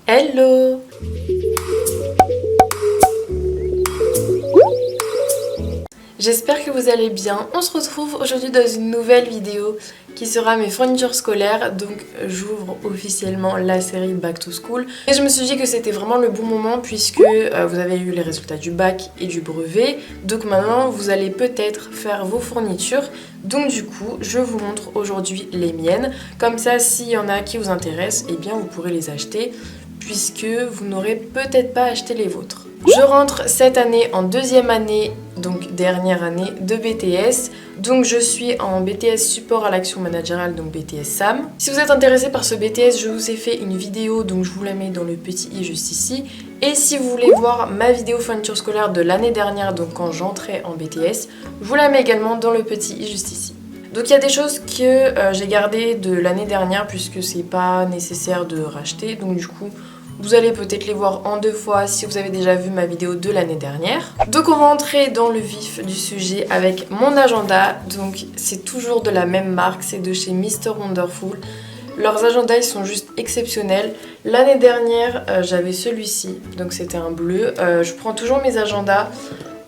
Hello! J'espère que vous allez bien. On se retrouve aujourd'hui dans une nouvelle vidéo qui sera mes fournitures scolaires. Donc j'ouvre officiellement la série Back to School. Et je me suis dit que c'était vraiment le bon moment puisque vous avez eu les résultats du bac et du brevet. Donc maintenant vous allez peut-être faire vos fournitures. Donc du coup je vous montre aujourd'hui les miennes. Comme ça s'il y en a qui vous intéressent, eh bien vous pourrez les acheter puisque vous n'aurez peut-être pas acheté les vôtres. Je rentre cette année en deuxième année, donc dernière année de BTS. Donc je suis en BTS support à l'action managériale, donc BTS SAM. Si vous êtes intéressé par ce BTS, je vous ai fait une vidéo, donc je vous la mets dans le petit i juste ici. Et si vous voulez voir ma vidéo fourniture scolaire de l'année dernière, donc quand j'entrais en BTS, je vous la mets également dans le petit i juste ici. Donc il y a des choses que j'ai gardées de l'année dernière puisque c'est pas nécessaire de racheter, donc du coup vous allez peut-être les voir en deux fois si vous avez déjà vu ma vidéo de l'année dernière. Donc on va entrer dans le vif du sujet avec mon agenda. Donc c'est toujours de la même marque, c'est de chez Mr Wonderful. Leurs agendas ils sont juste exceptionnels. L'année dernière j'avais celui-ci, donc c'était un bleu. Je prends toujours mes agendas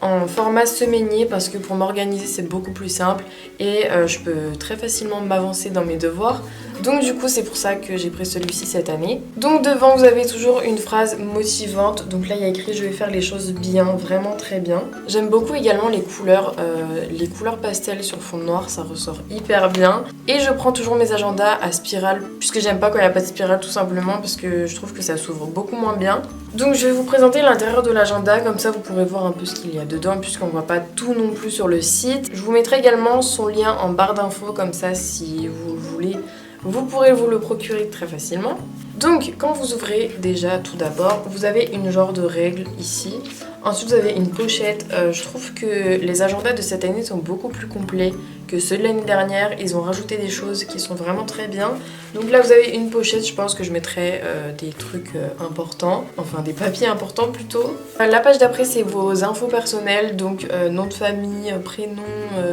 en format semainier parce que pour m'organiser c'est beaucoup plus simple et je peux très facilement m'avancer dans mes devoirs. Donc du coup c'est pour ça que j'ai pris celui-ci cette année. Donc devant vous avez toujours une phrase motivante. Donc là il y a écrit je vais faire les choses bien, vraiment très bien. J'aime beaucoup également les couleurs pastel sur fond noir, ça ressort hyper bien. Et je prends toujours mes agendas à spirale puisque j'aime pas quand il n'y a pas de spirale tout simplement parce que je trouve que ça s'ouvre beaucoup moins bien. Donc je vais vous présenter l'intérieur de l'agenda, comme ça vous pourrez voir un peu ce qu'il y a dedans puisqu'on voit pas tout non plus sur le site. Je vous mettrai également son lien en barre d'infos, comme ça si vous le voulez, vous pourrez vous le procurer très facilement. Donc quand vous ouvrez déjà tout d'abord, vous avez une genre de règle ici. Ensuite vous avez une pochette. Je trouve que les agendas de cette année sont beaucoup plus complets que ceux de l'année dernière. Ils ont rajouté des choses qui sont vraiment très bien. Donc là vous avez une pochette, je pense que je mettrai des trucs importants, enfin des papiers importants plutôt. La page d'après c'est vos infos personnelles, donc nom de famille, prénom,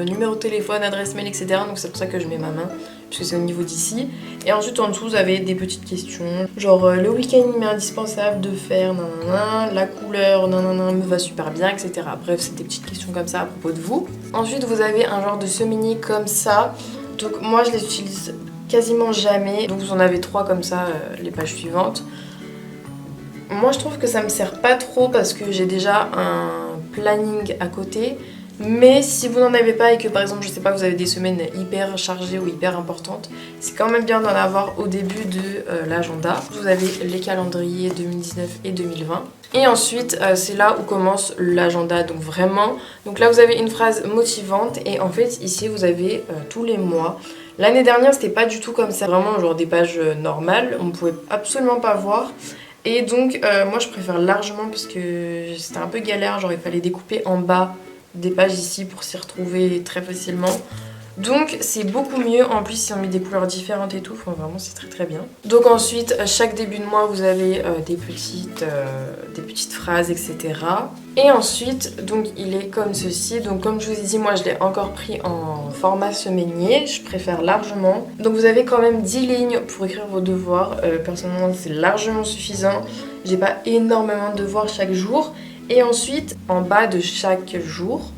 numéro de téléphone, adresse mail, etc. Donc c'est pour ça que je mets ma main, puisque c'est au niveau d'ici. Et ensuite en dessous vous avez des petites questions, genre le week-end il m'est indispensable de faire nanana, la couleur nanana me va super bien, etc. Bref c'est des petites questions comme ça à propos de vous. Ensuite vous avez un genre de semainier comme ça, donc moi je les utilise quasiment jamais, donc vous en avez 3 comme ça, les pages suivantes. Moi je trouve que ça me sert pas trop parce que j'ai déjà un planning à côté. Mais si vous n'en avez pas et que par exemple je sais pas vous avez des semaines hyper chargées ou hyper importantes, c'est quand même bien d'en avoir au début de l'agenda. Vous avez les calendriers 2019 et 2020. Et ensuite c'est là où commence l'agenda, donc vraiment. Donc là vous avez une phrase motivante et en fait ici vous avez tous les mois. L'année dernière c'était pas du tout comme ça, vraiment genre des pages normales, on ne pouvait absolument pas voir. Et donc moi je préfère largement parce que c'était un peu galère, genre il fallait découper en bas des pages ici pour s'y retrouver très facilement. Donc c'est beaucoup mieux, en plus ils ont mis des couleurs différentes et tout, enfin, vraiment c'est très très bien. Donc ensuite chaque début de mois vous avez des petites phrases, etc. Et ensuite donc il est comme ceci, donc comme je vous ai dit moi je l'ai encore pris en format semainier, je préfère largement. Donc vous avez quand même 10 lignes pour écrire vos devoirs, personnellement c'est largement suffisant, j'ai pas énormément de devoirs chaque jour. Et ensuite, en bas de chaque jour,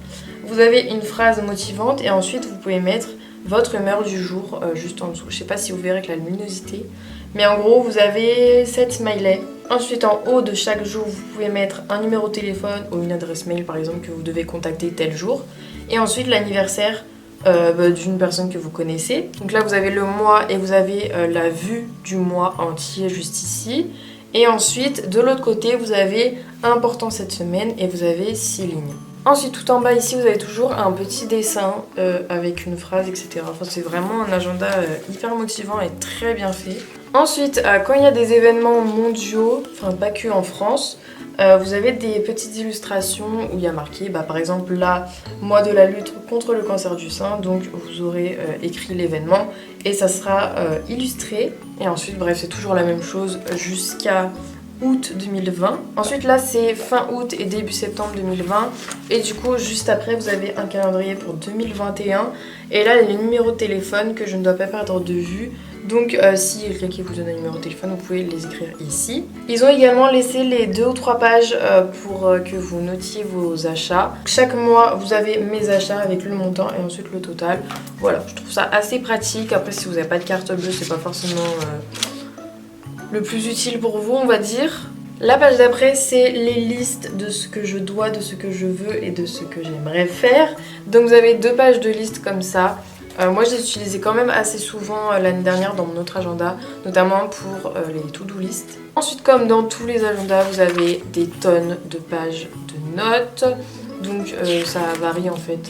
vous avez une phrase motivante et ensuite vous pouvez mettre votre humeur du jour juste en dessous. Je sais pas si vous verrez avec la luminosité, mais en gros vous avez 7 smileys. Ensuite en haut de chaque jour vous pouvez mettre un numéro de téléphone ou une adresse mail par exemple que vous devez contacter tel jour. Et ensuite l'anniversaire d'une personne que vous connaissez. Donc là vous avez le mois et vous avez la vue du mois entier juste ici. Et ensuite, de l'autre côté, vous avez important cette semaine et vous avez 6 lignes. Ensuite, tout en bas ici, vous avez toujours un petit dessin avec une phrase, etc. Enfin, c'est vraiment un agenda hyper motivant et très bien fait. Ensuite, quand il y a des événements mondiaux, enfin pas que en France, vous avez des petites illustrations où il y a marqué, par exemple là, mois de la lutte contre le cancer du sein, donc vous aurez écrit l'événement et ça sera illustré. Et ensuite, bref, c'est toujours la même chose jusqu'à août 2020. Ensuite là c'est fin août et début septembre 2020 et du coup juste après vous avez un calendrier pour 2021 et là les numéros de téléphone que je ne dois pas perdre de vue. Donc si quelqu'un qui vous donne un numéro de téléphone, vous pouvez les écrire ici. Ils ont également laissé les 2 ou 3 pages pour que vous notiez vos achats. Chaque mois, vous avez mes achats avec le montant et ensuite le total. Voilà, je trouve ça assez pratique. Après, si vous n'avez pas de carte bleue, c'est pas forcément le plus utile pour vous, on va dire. La page d'après, c'est les listes de ce que je dois, de ce que je veux et de ce que j'aimerais faire. Donc vous avez 2 pages de listes comme ça. Moi je les utilisais quand même assez souvent l'année dernière dans mon autre agenda, notamment pour les to-do list. Ensuite, comme dans tous les agendas, vous avez des tonnes de pages de notes. Donc ça varie en fait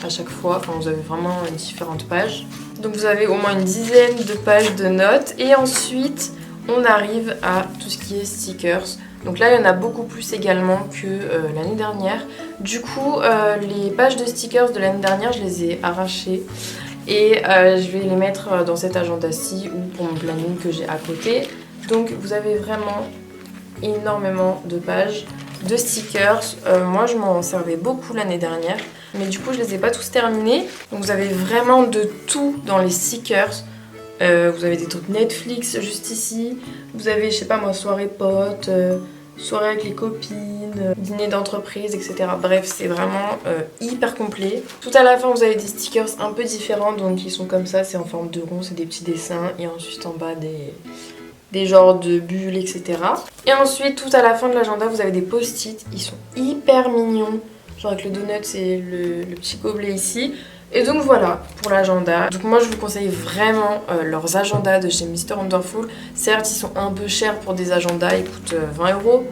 à chaque fois, enfin vous avez vraiment différentes pages. Donc vous avez au moins une dizaine de pages de notes. Et ensuite on arrive à tout ce qui est stickers. Donc là, il y en a beaucoup plus également que l'année dernière. Du coup, les pages de stickers de l'année dernière, je les ai arrachées. Et je vais les mettre dans cet agenda-ci ou pour mon planning que j'ai à côté. Donc vous avez vraiment énormément de pages de stickers. Moi, je m'en servais beaucoup l'année dernière. Mais du coup, je les ai pas tous terminés. Donc vous avez vraiment de tout dans les stickers. Vous avez des trucs Netflix juste ici. Vous avez, je sais pas moi, soirée potes, soirée avec les copines, dîner d'entreprise, etc. Bref, c'est vraiment hyper complet. Tout à la fin, vous avez des stickers un peu différents. Donc ils sont comme ça, c'est en forme de rond, c'est des petits dessins. Et ensuite en bas des genres de bulles, etc. Et ensuite, tout à la fin de l'agenda, vous avez des post-it. Ils sont hyper mignons. Genre avec le donut et le petit gobelet ici. Et donc voilà pour l'agenda. Donc moi je vous conseille vraiment leurs agendas de chez Mr Wonderful. Certes ils sont un peu chers pour des agendas, ils coûtent 20 €.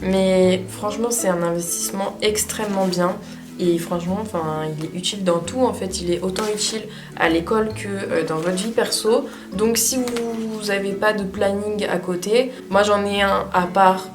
Mais franchement c'est un investissement extrêmement bien. Et franchement enfin, il est utile dans tout en fait. Il est autant utile à l'école que dans votre vie perso. Donc si vous n'avez pas de planning à côté, moi j'en ai un à part.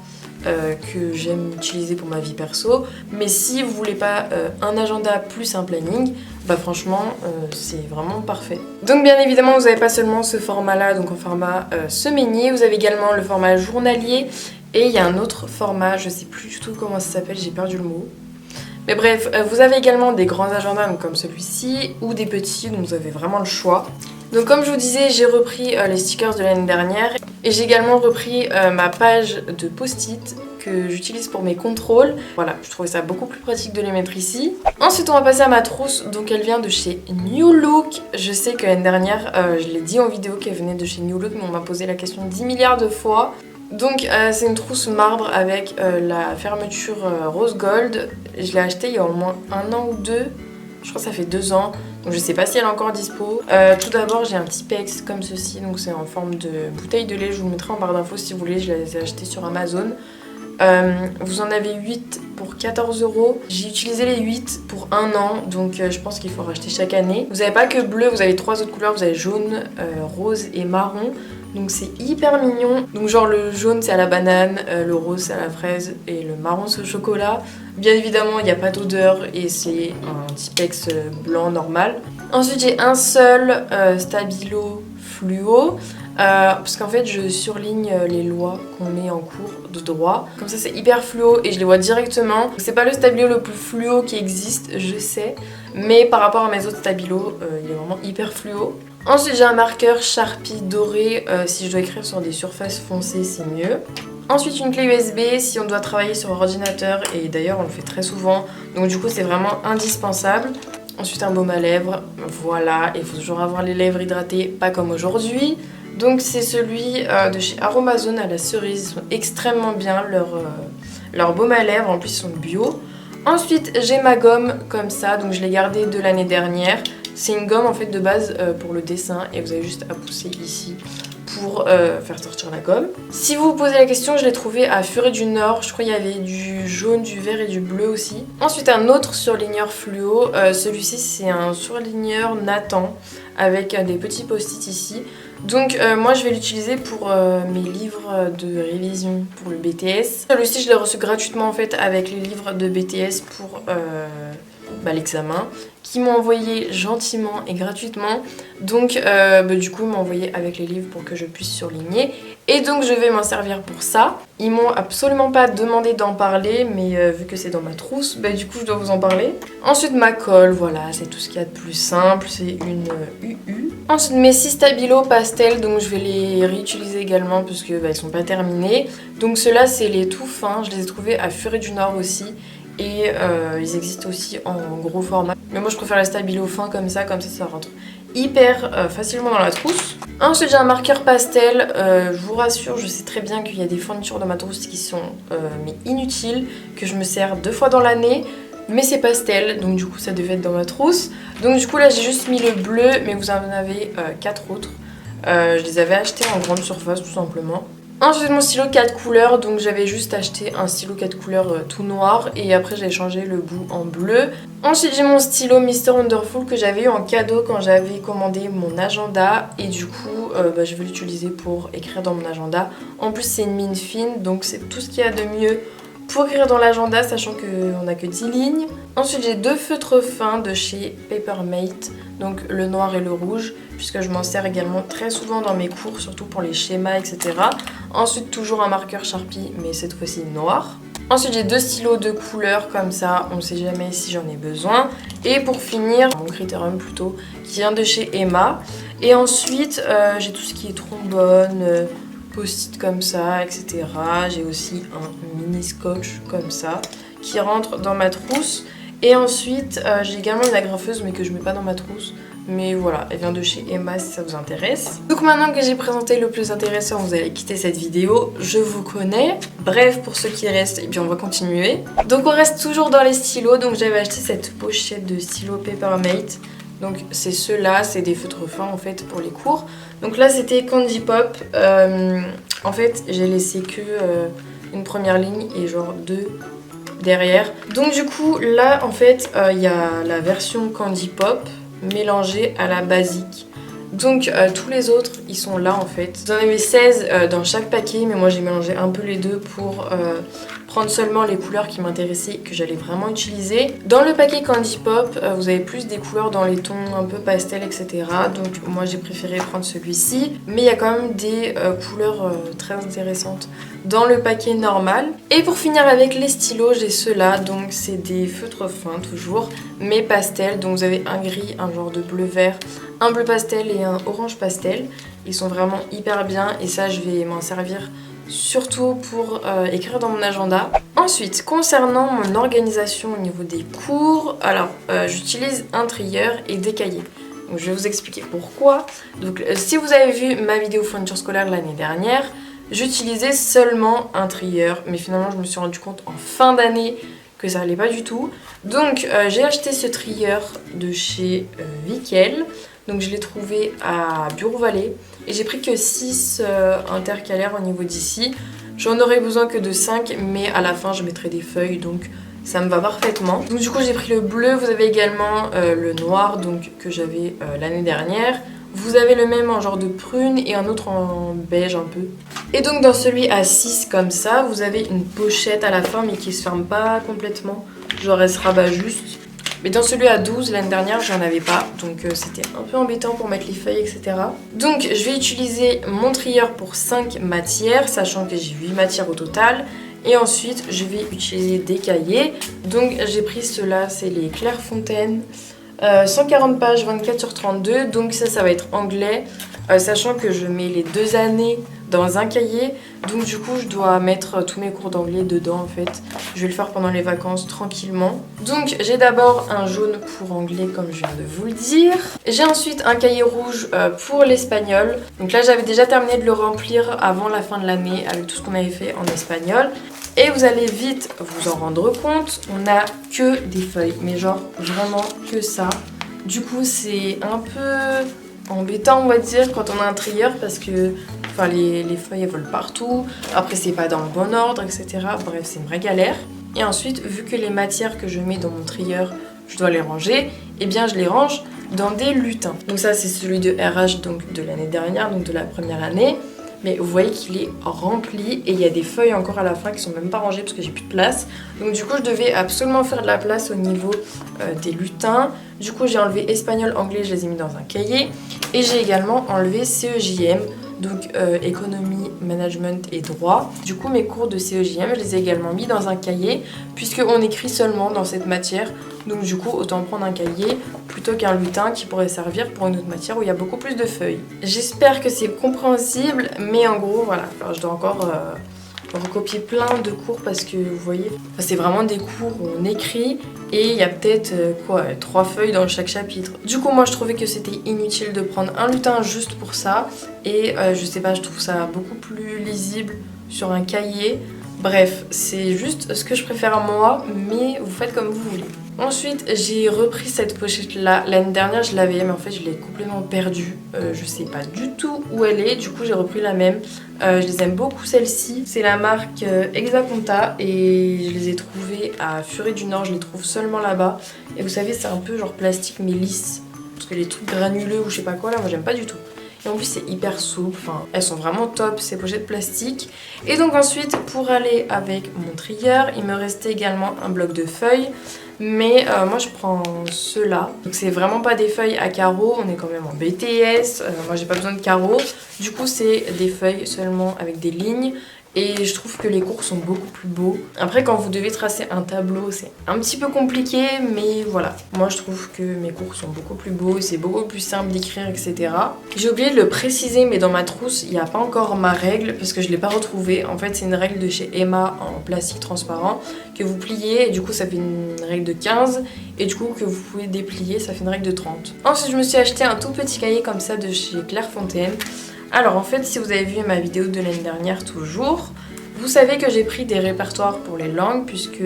Que j'aime utiliser pour ma vie perso, mais si vous voulez pas un agenda plus un planning, bah franchement c'est vraiment parfait. Donc bien évidemment vous n'avez pas seulement ce format là, donc en format semainier, vous avez également le format journalier et il y a un autre format, je sais plus du tout comment ça s'appelle, j'ai perdu le mot. Mais bref, vous avez également des grands agendas donc comme celui-ci ou des petits, donc vous avez vraiment le choix. Donc comme je vous disais, j'ai repris les stickers de l'année dernière et j'ai également repris ma page de post-it que j'utilise pour mes contrôles. Voilà, je trouvais ça beaucoup plus pratique de les mettre ici. Ensuite, on va passer à ma trousse. Donc elle vient de chez New Look. Je sais que l'année dernière, je l'ai dit en vidéo qu'elle venait de chez New Look, mais on m'a posé la question 10 milliards de fois. Donc c'est une trousse marbre avec la fermeture rose gold. Je l'ai achetée il y a au moins 1 an ou 2. Je crois que ça fait 2 ans. Donc je sais pas si elle est encore dispo. Tout d'abord j'ai un petit pex comme ceci. Donc c'est en forme de bouteille de lait. Je vous mettrai en barre d'infos si vous voulez. Je les ai achetés sur Amazon. Vous en avez 8 pour 14 €. J'ai utilisé les 8 pour 1 an. Donc je pense qu'il faut racheter chaque année. Vous n'avez pas que bleu. Vous avez 3 autres couleurs. Vous avez jaune, rose et marron. Donc c'est hyper mignon. Donc genre le jaune c'est à la banane, le rose c'est à la fraise et le marron c'est au chocolat. Bien évidemment il n'y a pas d'odeur et c'est un Tipex blanc normal. Ensuite j'ai un seul stabilo fluo. Parce qu'en fait je surligne les lois qu'on met en cours de droit. Comme ça c'est hyper fluo et je les vois directement. C'est pas le stabilo le plus fluo qui existe, je sais. Mais par rapport à mes autres stabilos, il est vraiment hyper fluo. Ensuite j'ai un marqueur Sharpie doré, si je dois écrire sur des surfaces foncées c'est mieux. Ensuite une clé USB si on doit travailler sur ordinateur et d'ailleurs on le fait très souvent. Donc du coup c'est vraiment indispensable. Ensuite un baume à lèvres, voilà, il faut toujours avoir les lèvres hydratées, pas comme aujourd'hui. Donc c'est celui de chez Aromazone à la cerise, ils sont extrêmement bien leurs baumes à lèvres, en plus ils sont bio. Ensuite j'ai ma gomme comme ça, donc je l'ai gardée de l'année dernière. C'est une gomme en fait de base pour le dessin et vous avez juste à pousser ici pour faire sortir la gomme. Si vous vous posez la question, je l'ai trouvé à Furet du Nord. Je crois qu'il y avait du jaune, du vert et du bleu aussi. Ensuite un autre surligneur fluo. Celui-ci c'est un surligneur Nathan avec des petits post-it ici. Donc moi je vais l'utiliser pour mes livres de révision pour le BTS. Celui-ci je l'ai reçu gratuitement en fait avec les livres de BTS pour l'examen, qui m'ont envoyé gentiment et gratuitement. Donc du coup ils m'ont envoyé avec les livres pour que je puisse surligner. Et donc je vais m'en servir pour ça. Ils m'ont absolument pas demandé d'en parler, mais vu que c'est dans ma trousse, du coup je dois vous en parler. Ensuite ma colle, voilà, c'est tout ce qu'il y a de plus simple. C'est une UU. Ensuite mes 6 stabilos pastel, donc je vais les réutiliser également parce que ils sont pas terminés. Donc ceux-là c'est les tout fins, je les ai trouvés à Furet du Nord aussi. Et ils existent aussi en gros format. Mais moi je préfère les stabilos fins comme ça ça rentre hyper facilement dans la trousse. Ensuite j'ai un marqueur pastel, je vous rassure, je sais très bien qu'il y a des fournitures dans ma trousse qui sont mais inutiles, que je me sers 2 fois dans l'année. Mais c'est pastel, donc du coup ça devait être dans ma trousse. Donc du coup là j'ai juste mis le bleu, mais vous en avez 4 autres. Je les avais achetés en grande surface tout simplement. Ensuite mon stylo 4 couleurs, donc j'avais juste acheté un stylo 4 couleurs tout noir et après j'ai changé le bout en bleu. Ensuite j'ai mon stylo Mr Wonderful que j'avais eu en cadeau quand j'avais commandé mon agenda et du coup je vais l'utiliser pour écrire dans mon agenda. En plus c'est une mine fine, donc c'est tout ce qu'il y a de mieux pour écrire dans l'agenda, sachant qu'on n'a que 10 lignes. Ensuite j'ai 2 feutres fins de chez Papermate, donc le noir et le rouge, puisque je m'en sers également très souvent dans mes cours, surtout pour les schémas, etc. Ensuite toujours un marqueur Sharpie, mais cette fois-ci noir. Ensuite j'ai 2 stylos de couleur comme ça, on ne sait jamais si j'en ai besoin. Et pour finir, mon Criterium plutôt, qui vient de chez Emma. Et ensuite j'ai tout ce qui est trombone, post-it comme ça, etc. J'ai aussi un mini scotch comme ça qui rentre dans ma trousse. Et ensuite j'ai également une agrafeuse mais que je mets pas dans ma trousse. Mais voilà, elle vient de chez Emma si ça vous intéresse. Donc maintenant que j'ai présenté le plus intéressant, vous allez quitter cette vidéo, je vous connais. Bref, pour ceux qui restent, et bien on va continuer. Donc on reste toujours dans les stylos, donc j'avais acheté cette pochette de stylos Papermate. Donc c'est ceux-là, c'est des feutres fins en fait pour les cours. Donc là c'était Candy Pop. En fait j'ai laissé que une première ligne et genre 2 derrière. Donc du coup là en fait il y a la version Candy Pop mélangée à la basique. Donc tous les autres ils sont là en fait. J'en avais 16 dans chaque paquet, mais moi j'ai mélangé un peu les deux pour prendre seulement les couleurs qui m'intéressaient et que j'allais vraiment utiliser. Dans le paquet Candy Pop, vous avez plus des couleurs dans les tons un peu pastel, etc. Donc moi j'ai préféré prendre celui-ci. Mais il y a quand même des couleurs très intéressantes dans le paquet normal. Et pour finir avec les stylos, j'ai ceux-là. Donc c'est des feutres fins toujours, mais pastel. Donc vous avez un gris, un genre de bleu vert, un bleu pastel et un orange pastel. Ils sont vraiment hyper bien et ça je vais m'en servir surtout pour écrire dans mon agenda. Ensuite, concernant mon organisation au niveau des cours, alors j'utilise un trieur et des cahiers. Donc, je vais vous expliquer pourquoi. Donc si vous avez vu ma vidéo fourniture scolaire l'année dernière, j'utilisais seulement un trieur, mais finalement je me suis rendu compte en fin d'année que ça allait pas du tout. Donc j'ai acheté ce trieur de chez Vickel. Donc je l'ai trouvé à Bureau-Vallée et j'ai pris que 6 intercalaires au niveau d'ici. J'en aurais besoin que de 5, mais à la fin je mettrai des feuilles, donc ça me va parfaitement. Donc du coup j'ai pris le bleu, vous avez également le noir donc, que j'avais l'année dernière. Vous avez le même en genre de prune et un autre en beige un peu. Et donc dans celui à 6 comme ça, vous avez une pochette à la fin mais qui se ferme pas complètement. Genre elle se rabat juste. Mais dans celui à 12, l'année dernière, j'en avais pas. Donc c'était un peu embêtant pour mettre les feuilles, etc. Donc je vais utiliser mon trieur pour 5 matières, sachant que j'ai 8 matières au total. Et ensuite, je vais utiliser des cahiers. Donc j'ai pris ceux-là, c'est les Clairefontaine. 140 pages, 24/32. Donc ça va être anglais. Sachant que je mets les 2 années dans un cahier, donc du coup je dois mettre tous mes cours d'anglais dedans en fait. Je vais le faire pendant les vacances tranquillement. Donc j'ai d'abord un jaune pour anglais comme je viens de vous le dire. J'ai ensuite un cahier rouge pour l'espagnol. Donc là j'avais déjà terminé de le remplir avant la fin de l'année avec tout ce qu'on avait fait en espagnol. Et vous allez vite vous en rendre compte, on n'a que des feuilles, mais genre vraiment que ça. Du coup c'est un peu embêtant on va dire quand on a un trieur parce que enfin, les feuilles elles volent partout, après c'est pas dans le bon ordre, etc. Bref c'est une vraie galère. Et ensuite vu que les matières que je mets dans mon trieur je dois les ranger, et bien je les range dans des lutins. Donc ça c'est celui de RH donc de l'année dernière, donc de la première année. Mais vous voyez qu'il est rempli et il y a des feuilles encore à la fin qui sont même pas rangées parce que j'ai plus de place. Donc du coup je devais absolument faire de la place au niveau des lutins. Du coup j'ai enlevé espagnol, anglais, je les ai mis dans un cahier. Et j'ai également enlevé CEJM, donc économie, management et droit. Du coup mes cours de CEJM je les ai également mis dans un cahier puisqu'on écrit seulement dans cette matière. Donc du coup autant prendre un cahier plutôt qu'un lutin qui pourrait servir pour une autre matière où il y a beaucoup plus de feuilles. J'espère que c'est compréhensible, mais en gros voilà, enfin, je dois encore recopier plein de cours parce que vous voyez, enfin, c'est vraiment des cours où on écrit et il y a peut-être 3 feuilles dans chaque chapitre. Du coup moi je trouvais que c'était inutile de prendre un lutin juste pour ça et je sais pas, je trouve ça beaucoup plus lisible sur un cahier. Bref, c'est juste ce que je préfère moi, mais vous faites comme vous voulez. Ensuite, j'ai repris cette pochette là. L'année dernière, je l'avais, mais en fait, je l'ai complètement perdue. Je sais pas du tout où elle est. Du coup, j'ai repris la même. Je les aime beaucoup, celle-ci. C'est la marque Hexaconta et je les ai trouvées à Furet du Nord. Je les trouve seulement là-bas. Et vous savez, c'est un peu genre plastique mais lisse. Parce que les trucs granuleux ou je sais pas quoi là, moi j'aime pas du tout. Et en plus c'est hyper souple, enfin elles sont vraiment top ces pochettes plastiques. Et donc ensuite pour aller avec mon trieur, il me restait également un bloc de feuilles. Mais moi je prends ceux-là. Donc c'est vraiment pas des feuilles à carreaux, on est quand même en BTS. Moi j'ai pas besoin de carreaux. Du coup c'est des feuilles seulement avec des lignes. Et je trouve que les cours sont beaucoup plus beaux. Après quand vous devez tracer un tableau c'est un petit peu compliqué, mais voilà. Moi je trouve que mes cours sont beaucoup plus beaux, c'est beaucoup plus simple d'écrire, etc. J'ai oublié de le préciser, mais dans ma trousse il n'y a pas encore ma règle parce que je ne l'ai pas retrouvée. En fait c'est une règle de chez Emma en plastique transparent que vous pliez et du coup ça fait une règle de 15 et du coup que vous pouvez déplier, ça fait une règle de 30. Ensuite je me suis acheté un tout petit cahier comme ça de chez Clairefontaine. Alors en fait si vous avez vu ma vidéo de l'année dernière toujours, vous savez que j'ai pris des répertoires pour les langues puisque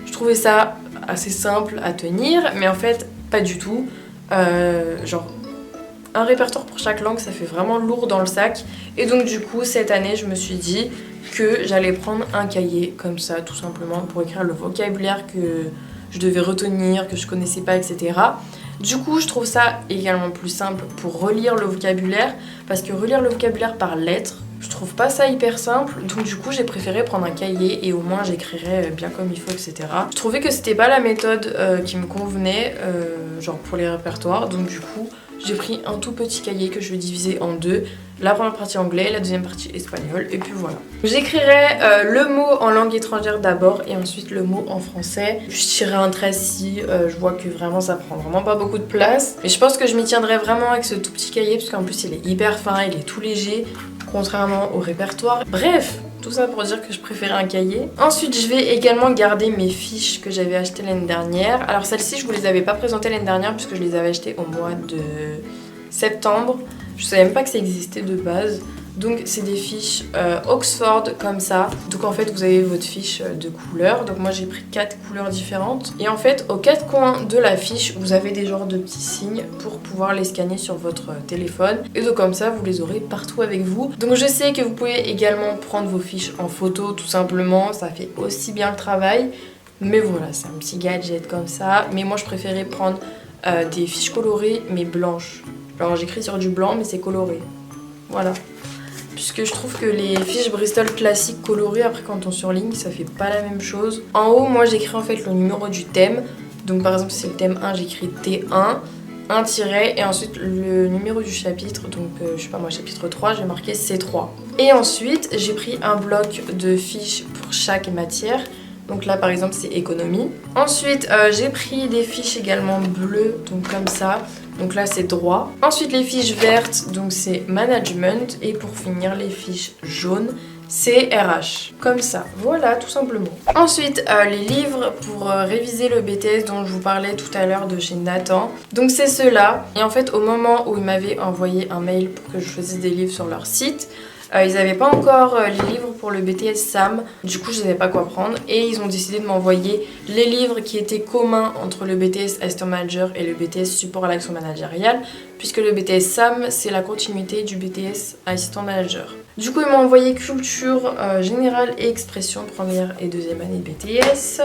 je trouvais ça assez simple à tenir, mais en fait pas du tout. Genre un répertoire pour chaque langue ça fait vraiment lourd dans le sac et donc du coup cette année je me suis dit que j'allais prendre un cahier comme ça tout simplement pour écrire le vocabulaire que je devais retenir, que je connaissais pas, etc. Du coup, je trouve ça également plus simple pour relire le vocabulaire, parce que relire le vocabulaire par lettres, je trouve pas ça hyper simple, donc du coup j'ai préféré prendre un cahier et au moins j'écrirais bien comme il faut, etc. Je trouvais que c'était pas la méthode qui me convenait, genre pour les répertoires, donc du coup j'ai pris un tout petit cahier que je vais diviser en deux. La première partie anglais, la deuxième partie espagnol, et puis voilà. J'écrirai le mot en langue étrangère d'abord et ensuite le mot en français. Je tirerai un trait si je vois que vraiment ça prend vraiment pas beaucoup de place. Mais je pense que je m'y tiendrai vraiment avec ce tout petit cahier parce qu'en plus il est hyper fin, il est tout léger, contrairement au répertoire. Bref, tout ça pour dire que je préférais un cahier. Ensuite, je vais également garder mes fiches que j'avais achetées l'année dernière. Alors celles-ci, je vous les avais pas présentées l'année dernière puisque je les avais achetées au mois de septembre. Je savais même pas que ça existait de base. Donc c'est des fiches Oxford comme ça. Donc en fait vous avez votre fiche de couleurs. Donc moi j'ai pris 4 couleurs différentes. Et en fait aux 4 coins de la fiche vous avez des genres de petits signes pour pouvoir les scanner sur votre téléphone. Et donc comme ça vous les aurez partout avec vous. Donc je sais que vous pouvez également prendre vos fiches en photo tout simplement. Ça fait aussi bien le travail. Mais voilà, c'est un petit gadget comme ça. Mais moi je préférais prendre des fiches colorées mais blanches. Alors j'écris sur du blanc mais c'est coloré. Voilà. Puisque je trouve que les fiches Bristol classiques colorées, après quand on surligne, ça fait pas la même chose. En haut, moi j'écris en fait le numéro du thème. Donc par exemple, si c'est le thème 1, j'écris T1, un tiret, et ensuite le numéro du chapitre. Donc je sais pas moi, chapitre 3, j'ai marqué C3. Et ensuite, j'ai pris un bloc de fiches pour chaque matière. Donc là par exemple c'est économie. Ensuite j'ai pris des fiches également bleues, donc comme ça. Donc là c'est droit. Ensuite les fiches vertes, donc c'est management. Et pour finir les fiches jaunes, c'est RH. Comme ça, voilà tout simplement. Ensuite les livres pour réviser le BTS dont je vous parlais tout à l'heure de chez Nathan. Donc c'est ceux-là. Et en fait au moment où ils m'avaient envoyé un mail pour que je choisisse des livres sur leur site, ils n'avaient pas encore les livres pour le BTS SAM, du coup je ne savais pas quoi prendre et ils ont décidé de m'envoyer les livres qui étaient communs entre le BTS Assistant Manager et le BTS Support à l'action managériale, puisque le BTS SAM c'est la continuité du BTS Assistant Manager. Du coup ils m'ont envoyé culture générale et expression première et deuxième année de BTS,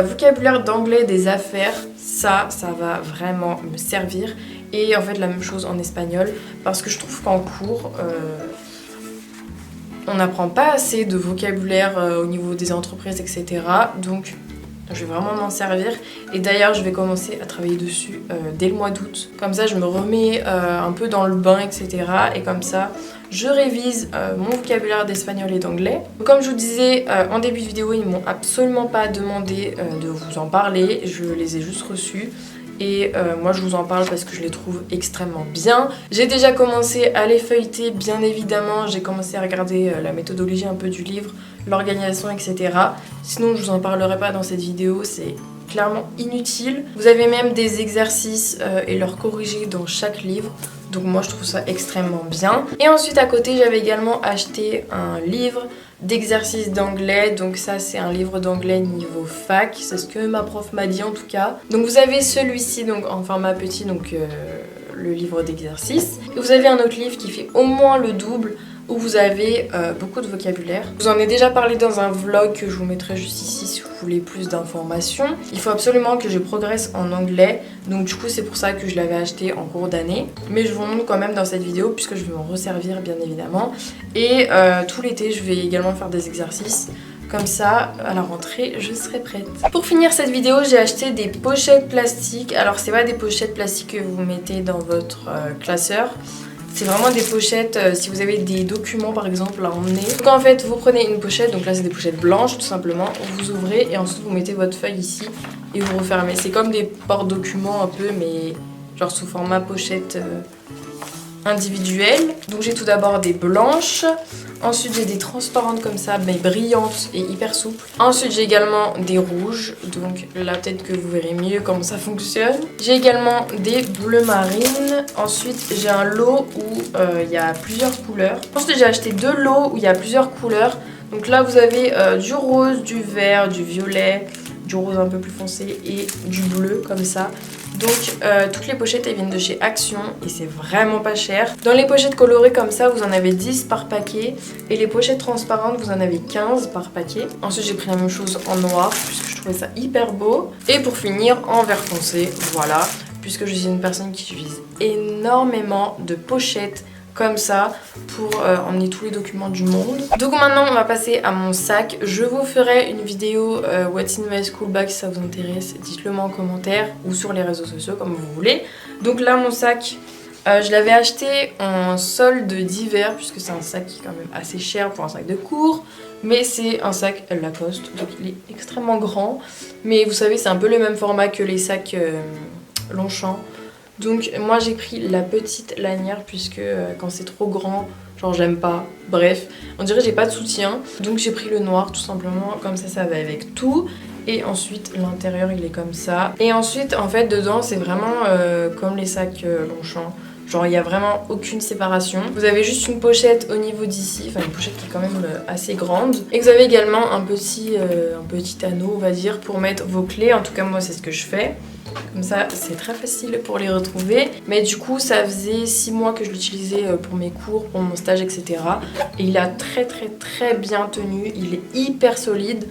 vocabulaire d'anglais des affaires, ça va vraiment me servir, et en fait la même chose en espagnol parce que je trouve qu'en cours on n'apprend pas assez de vocabulaire au niveau des entreprises, etc. Donc je vais vraiment m'en servir. Et d'ailleurs, je vais commencer à travailler dessus dès le mois d'août. Comme ça, je me remets un peu dans le bain, etc. Et comme ça, je révise mon vocabulaire d'espagnol et d'anglais. Comme je vous disais en début de vidéo, ils m'ont absolument pas demandé de vous en parler, je les ai juste reçus. Et moi je vous en parle parce que je les trouve extrêmement bien. J'ai déjà commencé à les feuilleter, bien évidemment. J'ai commencé à regarder la méthodologie un peu du livre, l'organisation, etc. Sinon je vous en parlerai pas dans cette vidéo, c'est clairement inutile. Vous avez même des exercices et leurs corrigés dans chaque livre. Donc moi je trouve ça extrêmement bien. Et ensuite à côté j'avais également acheté un livre d'exercices d'anglais. Donc ça c'est un livre d'anglais niveau fac. C'est ce que ma prof m'a dit en tout cas. Donc vous avez celui-ci donc en format petit, donc le livre d'exercices. Et vous avez un autre livre qui fait au moins le double, où vous avez beaucoup de vocabulaire. Je vous en ai déjà parlé dans un vlog que je vous mettrai juste ici si vous voulez plus d'informations. Il faut absolument que je progresse en anglais, donc du coup c'est pour ça que je l'avais acheté en cours d'année. Mais je vous montre quand même dans cette vidéo puisque je vais m'en resservir bien évidemment. Et tout l'été je vais également faire des exercices. Comme ça, à la rentrée, je serai prête. Pour finir cette vidéo, j'ai acheté des pochettes plastiques. Alors c'est pas des pochettes plastiques que vous mettez dans votre classeur. C'est vraiment des pochettes, si vous avez des documents par exemple à emmener. Donc en fait vous prenez une pochette, donc là c'est des pochettes blanches tout simplement, vous ouvrez et ensuite vous mettez votre feuille ici et vous refermez. C'est comme des porte-documents un peu, mais genre sous format pochette individuelle. Donc j'ai tout d'abord des blanches, ensuite j'ai des transparentes comme ça mais brillantes et hyper souples. Ensuite j'ai également des rouges, donc là peut-être que vous verrez mieux comment ça fonctionne. J'ai également des bleues marines. Ensuite j'ai un lot où il y a plusieurs couleurs. Ensuite j'ai acheté deux lots où il y a plusieurs couleurs. Donc là vous avez du rose, du vert, du violet, du rose un peu plus foncé et du bleu comme ça. Donc toutes les pochettes elles viennent de chez Action et c'est vraiment pas cher. Dans les pochettes colorées comme ça vous en avez 10 par paquet et les pochettes transparentes vous en avez 15 par paquet. Ensuite j'ai pris la même chose en noir puisque je trouvais ça hyper beau. Et pour finir en vert foncé, voilà, puisque je suis une personne qui utilise énormément de pochettes comme ça pour emmener tous les documents du monde. Donc maintenant on va passer à mon sac. Je vous ferai une vidéo What's in my school bag si ça vous intéresse, dites-le moi en commentaire ou sur les réseaux sociaux comme vous voulez. Donc là mon sac, je l'avais acheté en solde d'hiver puisque c'est un sac qui est quand même assez cher pour un sac de cours. Mais c'est un sac Lacoste, donc il est extrêmement grand. Mais vous savez c'est un peu le même format que les sacs Longchamp. Donc moi j'ai pris la petite lanière puisque quand c'est trop grand, genre j'aime pas. Bref, on dirait que j'ai pas de soutien. Donc j'ai pris le noir tout simplement, comme ça va avec tout. Et ensuite l'intérieur il est comme ça. Et ensuite en fait dedans c'est vraiment comme les sacs Longchamp. Genre il n'y a vraiment aucune séparation. Vous avez juste une pochette au niveau d'ici, enfin une pochette qui est quand même assez grande. Et vous avez également un petit anneau on va dire pour mettre vos clés. En tout cas moi c'est ce que je fais. Comme ça c'est très facile pour les retrouver. Mais du coup ça faisait 6 mois que je l'utilisais pour mes cours, pour mon stage etc. Et il a très bien tenu, il est hyper solide.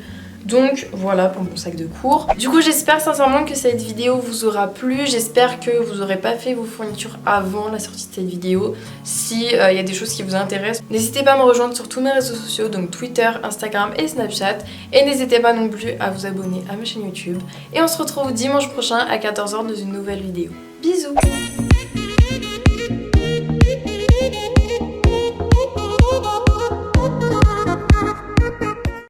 Donc voilà pour mon sac de cours. Du coup j'espère sincèrement que cette vidéo vous aura plu. J'espère que vous n'aurez pas fait vos fournitures avant la sortie de cette vidéo. Si y a des choses qui vous intéressent, n'hésitez pas à me rejoindre sur tous mes réseaux sociaux, donc Twitter, Instagram et Snapchat. Et n'hésitez pas non plus à vous abonner à ma chaîne YouTube. Et on se retrouve dimanche prochain à 14h dans une nouvelle vidéo. Bisous!